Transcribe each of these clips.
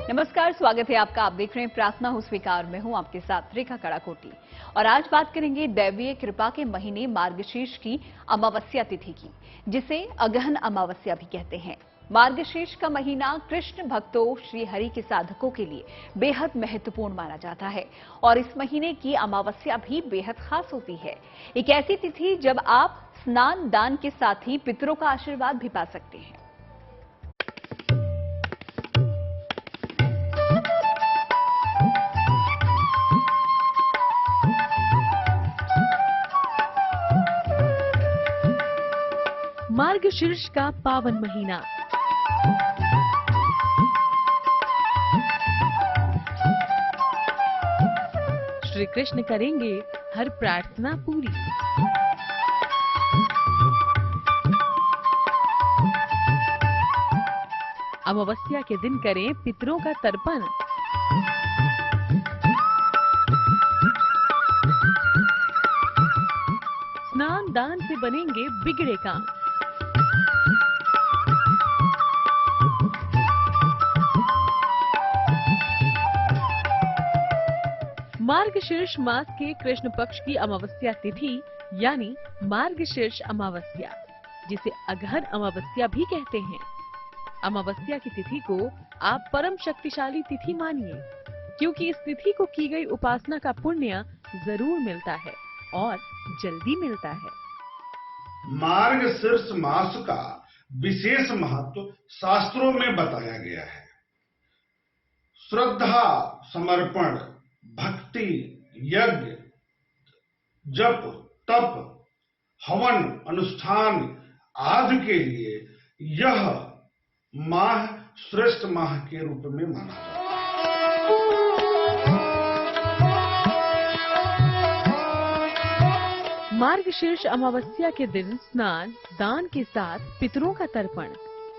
नमस्कार, स्वागत है आपका। आप देख रहे हैं प्रार्थना हो स्वीकार में हूं आपके साथ रेखा कड़ाकोटी। और आज बात करेंगे दैवीय कृपा के महीने मार्गशीर्ष की अमावस्या तिथि की, जिसे अगहन अमावस्या भी कहते हैं। मार्गशीर्ष का महीना कृष्ण भक्तों श्री हरि के साधकों के लिए बेहद महत्वपूर्ण माना जाता है और इस महीने की अमावस्या भी बेहद खास होती है। एक ऐसी तिथि जब आप स्नान दान के साथ ही पितरों का आशीर्वाद भी पा सकते हैं। मार्गशीर्ष का पावन महीना। श्री कृष्ण करेंगे हर प्रार्थना पूरी। अमावस्या के दिन करें पितरों का तर्पण। स्नान दान से बनेंगे बिगड़े काम। मार्गशीर्ष मास के कृष्ण पक्ष की अमावस्या तिथि यानी मार्गशीर्ष अमावस्या, जिसे अगहन अमावस्या भी कहते हैं। अमावस्या की तिथि को आप परम शक्तिशाली तिथि मानिए, क्योंकि इस तिथि को की गई उपासना का पुण्य जरूर मिलता है और जल्दी मिलता है। मार्गशीर्ष मास का विशेष महत्व शास्त्रों में बताया गया है। श्रद्धा, समर्पण, भक्ति, यज्ञ, जप, तप, हवन, अनुष्ठान आदि के लिए यह माह श्रेष्ठ माह के रूप में माना जाता है। मार्गशीर्ष अमावस्या के दिन स्नान दान के साथ पितरों का तर्पण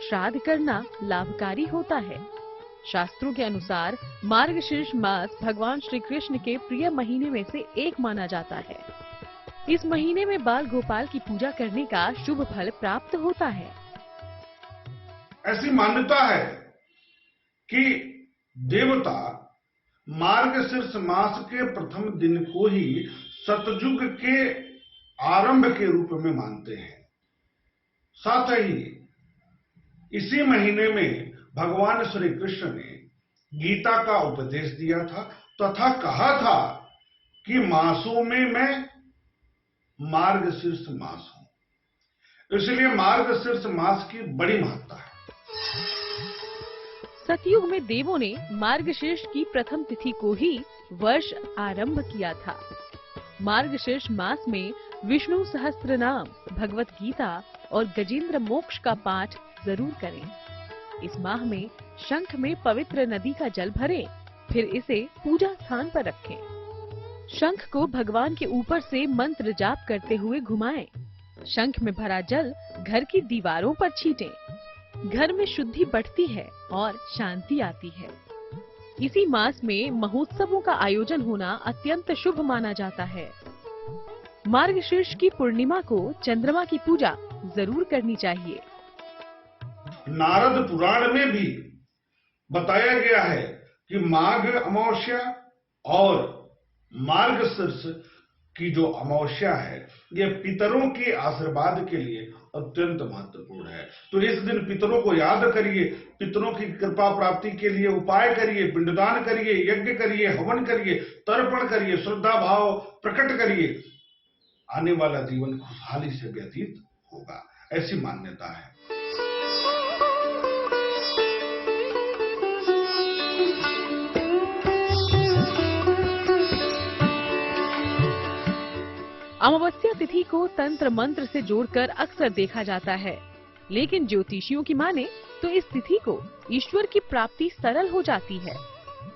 श्राद्ध करना लाभकारी होता है। शास्त्रों के अनुसार मार्गशीर्ष मास भगवान श्री कृष्ण के प्रिय महीने में से एक माना जाता है। इस महीने में बाल गोपाल की पूजा करने का शुभ फल प्राप्त होता है। ऐसी मान्यता है कि देवता मार्गशीर्ष मास के प्रथम दिन को ही सतयुग के आरंभ के रूप में मानते हैं। साथ ही इसी महीने में भगवान श्री कृष्ण ने गीता का उपदेश दिया था तथा कहा था कि मासों में मैं मार्गशीर्ष मास हूं, इसलिए मार्गशीर्ष मास की बड़ी महत्ता है। सतयुग में देवों ने मार्गशीर्ष की प्रथम तिथि को ही वर्ष आरंभ किया था। मार्गशीर्ष मास में विष्णु सहस्त्रनाम, भगवत गीता और गजेंद्र मोक्ष का पाठ जरूर करें। इस माह में शंख में पवित्र नदी का जल भरें, फिर इसे पूजा स्थान पर रखें। शंख को भगवान के ऊपर से मंत्र जाप करते हुए घुमाएं। शंख में भरा जल घर की दीवारों पर छींटें। घर में शुद्धि बढ़ती है और शांति आती है। इसी मास में महोत्सवों का आयोजन होना अत्यंत शुभ माना जाता है। मार्गशीर्ष की पूर्णिमा को चंद्रमा की पूजा जरूर करनी चाहिए। नारद पुराण में भी बताया गया है कि माघ अमावस्या और मार्गशीर्ष की जो अमावस्या है, ये पितरों के आशीर्वाद के लिए अत्यंत महत्वपूर्ण है। तो इस दिन पितरों को याद करिए, पितरों की कृपा प्राप्ति के लिए उपाय करिए, पिंडदान करिए, यज्ञ करिए, हवन करिए, तर्पण करिए, श्रद्धा भाव प्रकट करिए। आने वाला जीवन खुशहाली से व्यतीत होगा, ऐसी मान्यता है। अमावस्या तिथि को तंत्र मंत्र से जोड़कर अक्सर देखा जाता है, लेकिन ज्योतिषियों की माने तो इस तिथि को ईश्वर की प्राप्ति सरल हो जाती है।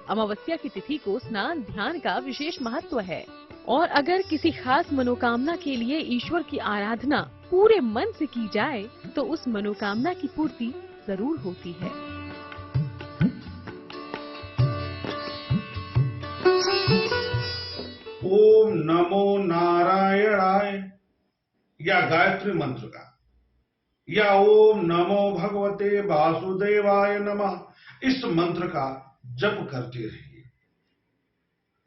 अमावस्या की तिथि को स्नान ध्यान का विशेष महत्व है और अगर किसी खास मनोकामना के लिए ईश्वर की आराधना पूरे मन से की जाए तो उस मनोकामना की पूर्ति जरूर होती है। ओम नमो नारायणाय या गायत्री मंत्र का, या ओम नमो भगवते वासुदेवाय नमः, इस मंत्र का जप करते रहिए।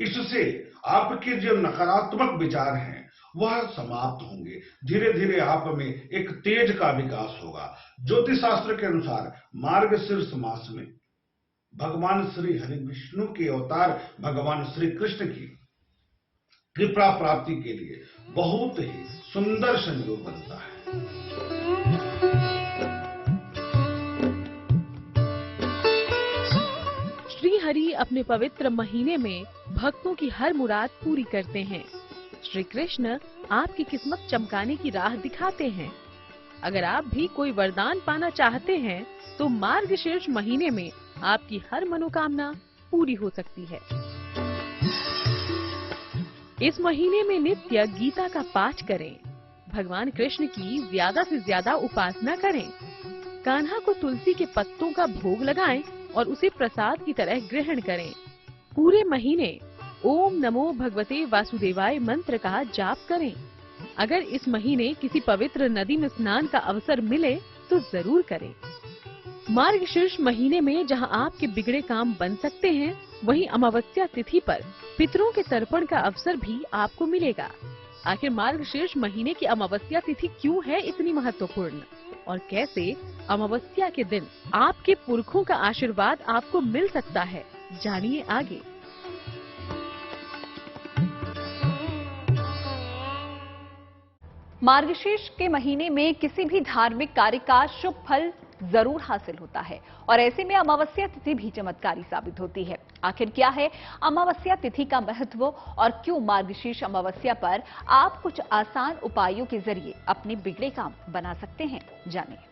इससे आपके जो नकारात्मक विचार हैं वह समाप्त होंगे। धीरे धीरे आप में एक तेज का विकास होगा। ज्योतिष शास्त्र के अनुसार मार्गशीर्ष मास में भगवान श्री हरि विष्णु के अवतार भगवान श्री कृष्ण की कृपा प्राप्ति के लिए बहुत ही सुंदर संयोग बनता है। श्री हरि अपने पवित्र महीने में भक्तों की हर मुराद पूरी करते हैं। श्री कृष्ण आपकी किस्मत चमकाने की राह दिखाते हैं। अगर आप भी कोई वरदान पाना चाहते हैं तो मार्गशीर्ष महीने में आपकी हर मनोकामना पूरी हो सकती है। इस महीने में नित्य गीता का पाठ करें, भगवान कृष्ण की ज्यादा से ज्यादा उपासना करें, कान्हा को तुलसी के पत्तों का भोग लगाएं और उसे प्रसाद की तरह ग्रहण करें। पूरे महीने ओम नमो भगवते वासुदेवाय मंत्र का जाप करें। अगर इस महीने किसी पवित्र नदी में स्नान का अवसर मिले तो जरूर करें। मार्गशीर्ष महीने में जहां आपके बिगड़े काम बन सकते हैं, वहीं अमावस्या तिथि पर पितरों के तर्पण का अवसर भी आपको मिलेगा। आखिर मार्गशीर्ष महीने की अमावस्या तिथि क्यों है इतनी महत्वपूर्ण और कैसे अमावस्या के दिन आपके पुरखों का आशीर्वाद आपको मिल सकता है, जानिए आगे। मार्गशीर्ष के महीने में किसी भी धार्मिक कार्य का शुभ फल जरूर हासिल होता है और ऐसे में अमावस्या तिथि भी चमत्कारी साबित होती है। आखिर क्या है अमावस्या तिथि का महत्व और क्यों मार्गशीर्ष अमावस्या पर आप कुछ आसान उपायों के जरिए अपने बिगड़े काम बना सकते हैं, जानिए।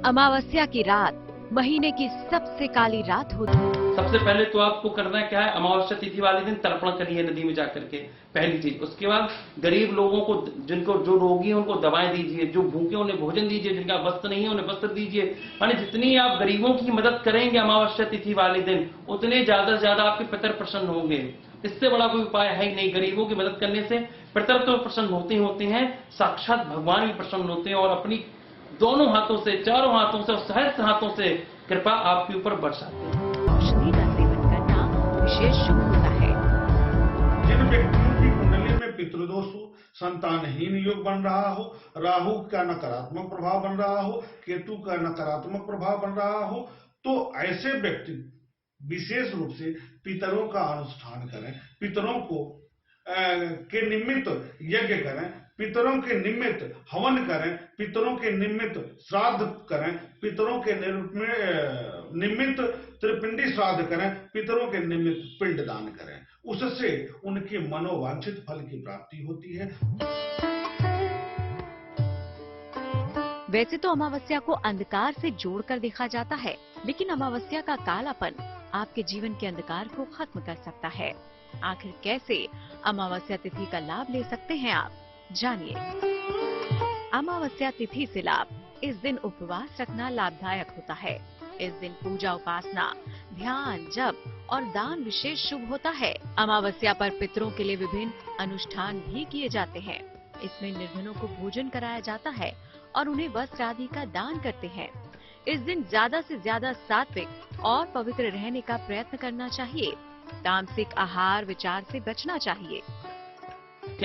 अमावस्या की रात महीने की सबसे काली रात होती है। सबसे पहले तो आपको करना क्या है, अमावस्या तिथि वाले दिन तर्पण करिए नदी में जाकर के, पहली चीज। उसके बाद गरीब लोगों को, जिनको जो रोगी हैं उनको दवाएं दीजिए, जो भूखे उन्हें भोजन दीजिए, जिनका वस्त्र नहीं है उन्हें वस्त्र दीजिए। माने जितनी आप गरीबों की मदद करेंगे अमावस्या तिथि वाले दिन, उतने ज्यादा से ज्यादा आपके पितर प्रसन्न होंगे। इससे बड़ा कोई उपाय है ही नहीं। गरीबों की मदद करने से पितर तो प्रसन्न होते हैं, साक्षात भगवान भी प्रसन्न होते हैं और अपनी दोनों हाथों से, चारों हाथों से और सहस्त्र हाथों से कृपा आपके ऊपर बरसाते हैं। औषधि का सेवन करना विशेष शुभ होता है। जिन व्यक्तियों की कुंडली में पितृदोष हो, संतानहीन योग बन रहा हो, राहु का नकारात्मक प्रभाव बन रहा हो, केतु का नकारात्मक प्रभाव बन रहा हो, तो ऐसे व्यक्ति विशेष रूप से पितरों का अनुष्ठान करें, पितरों को के निमित्त यज्ञ करें, पितरों के निमित्त हवन करें, पितरों के निमित्त श्राद्ध करें, पितरों के निमित्त त्रिपिंडी श्राद्ध करें, पितरों के निमित्त पिंड दान करें। उससे उनकी मनोवांछित फल की प्राप्ति होती है। वैसे तो अमावस्या को अंधकार से जोड़कर देखा जाता है, लेकिन अमावस्या का कालापन आपके जीवन के अंधकार को खत्म कर सकता है। आखिर कैसे अमावस्या तिथि का लाभ ले सकते हैं आप, जानिए। अमावस्या तिथि से लाभ। इस दिन उपवास रखना लाभदायक होता है। इस दिन पूजा, उपासना, ध्यान, जप और दान विशेष शुभ होता है। अमावस्या पर पितरों के लिए विभिन्न अनुष्ठान भी किए जाते हैं। इसमें निर्धनों को भोजन कराया जाता है और उन्हें वस्त्र आदि का दान करते हैं। इस दिन ज्यादा से ज्यादा सात्विक और पवित्र रहने का प्रयत्न करना चाहिए। तामसिक आहार विचार से बचना चाहिए।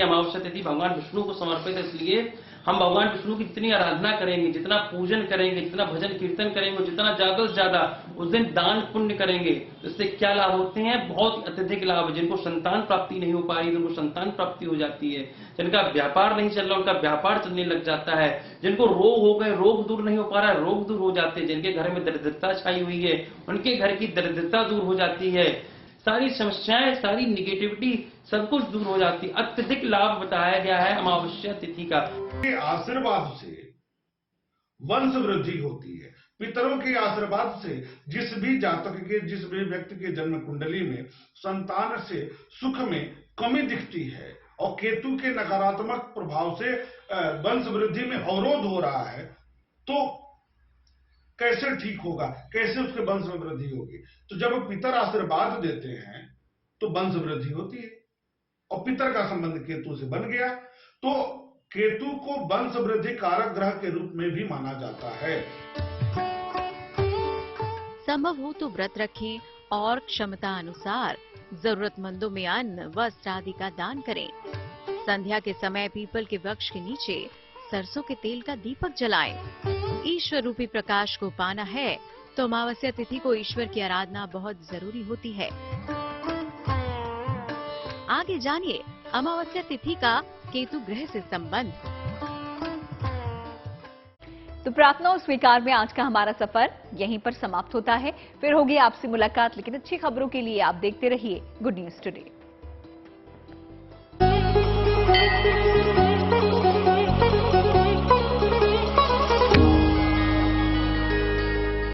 अमावस्या तिथि भगवान विष्णु को समर्पित है, इसलिए हम भगवान विष्णु की जितनी आराधना करेंगे, जितना पूजन करेंगे, जितना भजन कीर्तन करेंगे, जितना ज्यादा से ज्यादा उस दिन दान पुण्य करेंगे, इससे क्या लाभ होते हैं, बहुत अत्यधिक लाभ। जिनको संतान प्राप्ति नहीं हो पा रही, उनको संतान प्राप्ति हो जाती है। जिनका व्यापार नहीं चल रहा, उनका व्यापार चलने लग जाता है। जिनको रोग हो गए, रोग दूर नहीं हो पा रहा है, रोग दूर हो जाते हैं। जिनके घर में दरिद्रता छाई हुई है, उनके घर की दरिद्रता दूर हो जाती है। सारी समस्याएं, सारी निगेटिविटी सब कुछ दूर हो जाती है। अत्यधिक लाभ बताया गया है अमावस्या तिथि का। आशीर्वाद से वंश वृद्धि होती है। पितरों के आशीर्वाद से जिस भी जातक के, जिस भी व्यक्ति के जन्म कुंडली में संतान से सुख में कमी दिखती है और केतु के नकारात्मक प्रभाव से वंश वृद्धि में अवरोध हो रहा है, तो कैसे ठीक होगा, कैसे उसके वंश में वृद्धि होगी। तो जब पितर आशीर्वाद देते हैं तो वंश वृद्धि होती है, और पितर का संबंध केतु से बन गया तो केतु को वंश वृद्धि कारक ग्रह के रूप में भी माना जाता है। संभव हो तो व्रत रखें और क्षमता अनुसार जरूरतमंदों में अन्न, वस्त्र आदि का दान करें। संध्या के समय पीपल के वृक्ष के नीचे सरसों के तेल का दीपक जलाएं। ईश्वर रूपी प्रकाश को पाना है तो अमावस्या तिथि को ईश्वर की आराधना बहुत जरूरी होती है। आगे जानिए अमावस्या तिथि का केतु ग्रह से संबंध। तो प्रार्थना और स्वीकार में आज का हमारा सफर यहीं पर समाप्त होता है। फिर होगी आपसे मुलाकात, लेकिन अच्छी खबरों के लिए आप देखते रहिए गुड न्यूज टुडे।